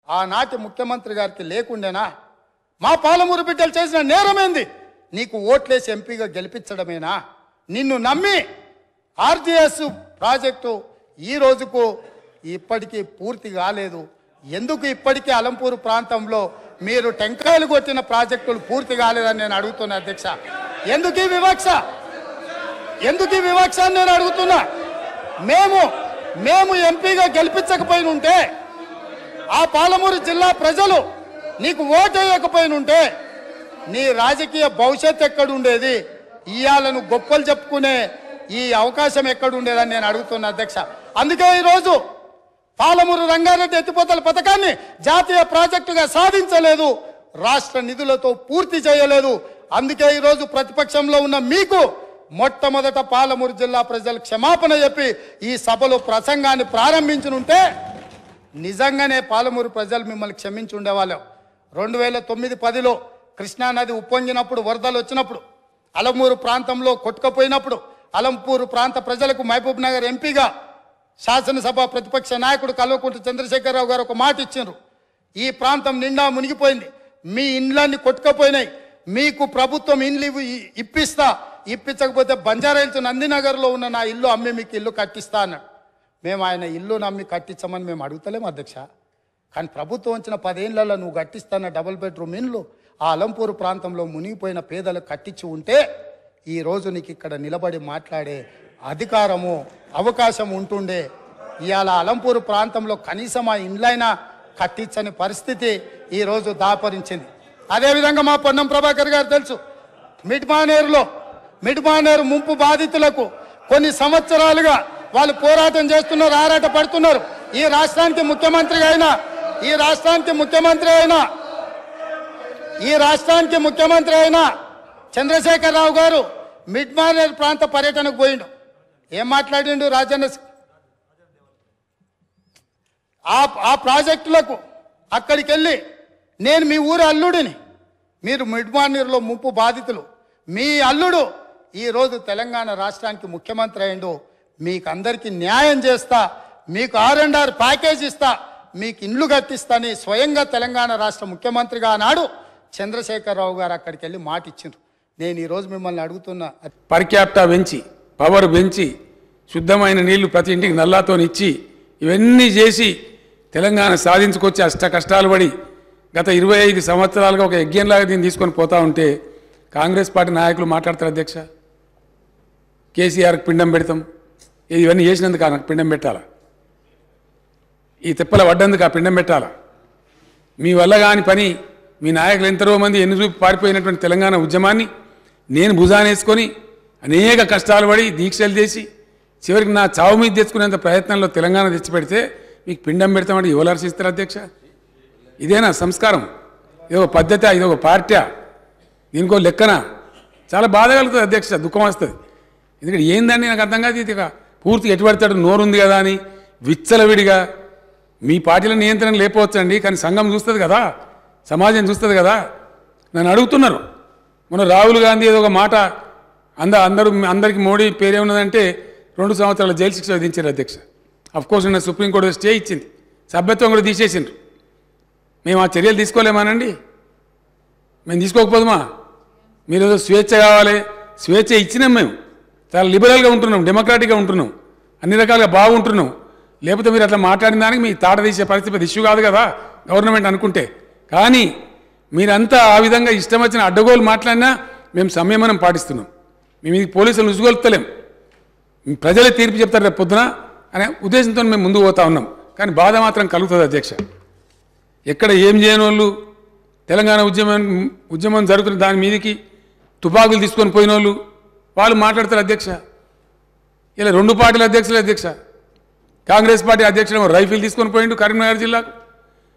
ఆనాటి ముఖ్యమంత్రి గారికి లేకుండేనా? మా పాలమూరు బిడ్డలు చేసిన నేరమేంది? నీకు ఓట్లేసి ఎంపీగా గెలిపించడమేనా? నిన్ను నమ్మి ఆర్జీఎస్ ప్రాజెక్టు ఈ రోజుకు ఇప్పటికీ పూర్తి కాలేదు. ఎందుకు ఇప్పటికీ అలంపూరు ప్రాంతంలో మీరు టెంకాయలు కొట్టిన ప్రాజెక్టులు పూర్తి కాలేదని నేను అడుగుతున్నా అధ్యక్ష. ఎందుకు ఈ వివక్ష? ఎందుకు ఈ వివక్ష అని నేను అడుగుతున్నా. మేము ఎంపీగా గెలిపించకపోయిన ఉంటే, ఆ పాలమూరు జిల్లా ప్రజలు నీకు ఓటు వేయకపోయినుంటే నీ రాజకీయ భవిష్యత్తు ఎక్కడుండేది? ఇయాలను గొప్పలు చెప్పుకునే ఈ అవకాశం ఎక్కడుండేదని నేను అడుగుతున్నా అధ్యక్ష. అందుకే ఈరోజు పాలమూరు రంగారెడ్డి ఎత్తిపోతల పథకాన్ని జాతీయ ప్రాజెక్టుగా సాధించలేదు, రాష్ట్ర నిధులతో పూర్తి చేయలేదు. అందుకే ఈరోజు ప్రతిపక్షంలో ఉన్న మీకు మొట్టమొదట పాలమూరు జిల్లా ప్రజలు క్షమాపణ చెప్పి ఈ సభలో ప్రసంగాన్ని ప్రారంభించనుంటే నిజంగానే పాలమూరు ప్రజలు మిమ్మల్ని క్షమించి ఉండేవాళ్ళం. 2009-10లో కృష్ణానది ఉప్పొంగినప్పుడు, వరదలు వచ్చినప్పుడు, అలంపూరు ప్రాంతంలో కొట్టుకుపోయినప్పుడు అలంపూరు ప్రాంత ప్రజలకు మహబూబ్ నగర్ ఎంపీగా శాసనసభ ప్రతిపక్ష నాయకుడు కల్వకుంట్ల చంద్రశేఖరరావు గారు ఒక మాట ఇచ్చారు. ఈ ప్రాంతం నిండా మునిగిపోయింది, మీ ఇండ్లన్నీ కొట్టుకుపోయినాయి, మీకు ప్రభుత్వం ఇండ్లు ఇప్పించకపోతే బంజారాహిల్స్ నందినగర్లో ఉన్న నా ఇల్లు అమ్మి మీకు ఇల్లు కట్టిస్తా అన్నాడు. మేము ఆయన ఇల్లు నమ్మి కట్టించమని మేము అడుగుతలేము అధ్యక్ష. కానీ ప్రభుత్వం వచ్చిన 10 ఏళ్లలో నువ్వు కట్టిస్తాన్న డబుల్ బెడ్రూమ్ ఇండ్లు ఆ అలంపూరు ప్రాంతంలో మునిగిపోయిన పేదలకు కట్టించి ఉంటే ఈరోజు నీకు ఇక్కడ నిలబడి మాట్లాడే అధికారము, అవకాశం ఉంటుండే. ఇవాళ అలంపూరు ప్రాంతంలో కనీసం ఆ ఇండ్లైనా కట్టించని పరిస్థితి ఈరోజు దాపరించింది. అదేవిధంగా మా పొన్నం ప్రభాకర్ గారు తెలుసు, మిడ్మానేరు ముంపు బాధితులకు కొన్ని సంవత్సరాలుగా వాళ్ళు పోరాటం చేస్తున్నారు, ఆరాట పడుతున్నారు. ఈ రాష్ట్రానికి ముఖ్యమంత్రి అయిన చంద్రశేఖరరావు గారు మిడ్మానేరు ప్రాంత పర్యటనకు పోయిండు. ఏం మాట్లాడిండు? రాజన్న ఆ ప్రాజెక్టులకు అక్కడికి వెళ్ళి, నేను మీ ఊరు అల్లుడిని, మీరు మిడ్మానేరులో ముంపు బాధితులు, మీ అల్లుడు ఈరోజు తెలంగాణ రాష్ట్రానికి ముఖ్యమంత్రి అయిండు, మీకు అందరికీ న్యాయం చేస్తా, మీకు R&R ప్యాకేజ్ ఇస్తా, మీకు ఇండ్లు కట్టిస్తాని స్వయంగా తెలంగాణ రాష్ట్ర ముఖ్యమంత్రిగా ఆనాడు చంద్రశేఖరరావు గారు అక్కడికి వెళ్ళి మాట ఇచ్చిండ్రు. నేను ఈరోజు మిమ్మల్ని అడుగుతున్నా, పర్ క్యాపిటా పెంచి, పవర్ పెంచి, శుద్ధమైన నీళ్లు ప్రతి ఇంటికి నల్లాతో ఇచ్చి, ఇవన్నీ చేసి తెలంగాణ సాధించుకొచ్చి అష్ట కష్టాలు పడి గత 25 సంవత్సరాలుగా ఒక యజ్ఞంలాగా దీన్ని తీసుకొని పోతా ఉంటే కాంగ్రెస్ పార్టీ నాయకులు మాట్లాడతారు అధ్యక్ష. కేసీఆర్కి పిండం పెడతాం, ఇవన్నీ చేసినందుకు నాకు పిండం పెట్టాలా? ఈ తిప్పల పడ్డందుకు ఆ పిండం పెట్టాలా? మీ వల్ల కాని పని, మీ నాయకులు ఎంతరో మంది ఎన్ని చూపి పారిపోయినటువంటి తెలంగాణ ఉద్యమాన్ని నేను భుజానేసుకొని అనేక కష్టాలు పడి దీక్షలు చేసి చివరికి నా చావు మీద తెచ్చుకునేంత ప్రయత్నంలో తెలంగాణ తెచ్చిపెడితే మీకు పిండం పెడతామంటే ఎవరు హర్షిస్తారు అధ్యక్ష? ఇదేనా సంస్కారం? ఇదొక పద్ధతి? ఇదొక పార్టీ? దీనికో లెక్కన? చాలా బాధ కలుగుతుంది అధ్యక్ష, దుఃఖం వస్తుంది. ఎందుకంటే ఏందని నాకు అర్థం కాదు. ఇది పూర్తి ఎటుపడతాడు నోరుంది కదా అని విచ్చలవిడిగా మీ పార్టీల నియంత్రణ లేకపోవచ్చండి, కానీ సంఘం చూస్తుంది కదా, సమాజం చూస్తుంది కదా. నన్ను అడుగుతున్నారు, మన రాహుల్ గాంధీ ఏదో ఒక మాట అందరికీ మోడీ పేరే ఉన్నదంటే 2 సంవత్సరాల జైలు శిక్ష విధించారు అధ్యక్ష. అఫ్కోర్స్ నిన్న సుప్రీంకోర్టు స్టే ఇచ్చింది, సభ్యత్వం కూడా తీసేసిండ్రు. మేము ఆ చర్యలు తీసుకోలేమానండి? మేము తీసుకోకపోదుమా? మీరు ఏదో స్వేచ్ఛ కావాలి, స్వేచ్ఛ ఇచ్చినాం, మేము చాలా లిబరల్గా ఉంటున్నాం, డెమోక్రాటిక్గా ఉంటున్నాం, అన్ని రకాలుగా బాగుంటున్నాం. లేకపోతే మీరు అట్లా మాట్లాడిన దానికి మీ తాట తీసే పరిస్థితి ఇష్యూ కాదు కదా గవర్నమెంట్ అనుకుంటే. కానీ మీరంతా ఆ విధంగా ఇష్టం వచ్చిన అడ్డగోలు మాట్లాడినా మేము సంయమనం పాటిస్తున్నాం. మేము ఇది పోలీసులు ఉసుగొలుపుతలేం, ప్రజలే తీర్పు చెప్తారు రేపు పొద్దున అనే ఉద్దేశంతో మేము ముందుకు పోతా ఉన్నాం. కానీ బాధ మాత్రం కలుగుతుంది అధ్యక్ష. ఎక్కడ ఏం చేయని వాళ్ళు తెలంగాణ ఉద్యమం జరుగుతున్న దాని మీదకి తుపాకులు తీసుకొని పోయిన వాళ్ళు మాట్లాడతారు అధ్యక్ష. ఇలా 2 పార్టీల అధ్యక్షులు అధ్యక్ష. కాంగ్రెస్ పార్టీ అధ్యక్షుడేమో రైఫిల్ తీసుకొని పోయిండు కరీంనగర్ జిల్లాకు,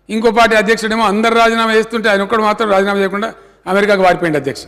ఇంకో పార్టీ అధ్యక్షుడేమో అందరు రాజీనామా చేస్తుంటే ఆయన ఒక్కడు మాత్రం రాజీనామా చేయకుండా అమెరికాకు వారిపోయింది అధ్యక్ష.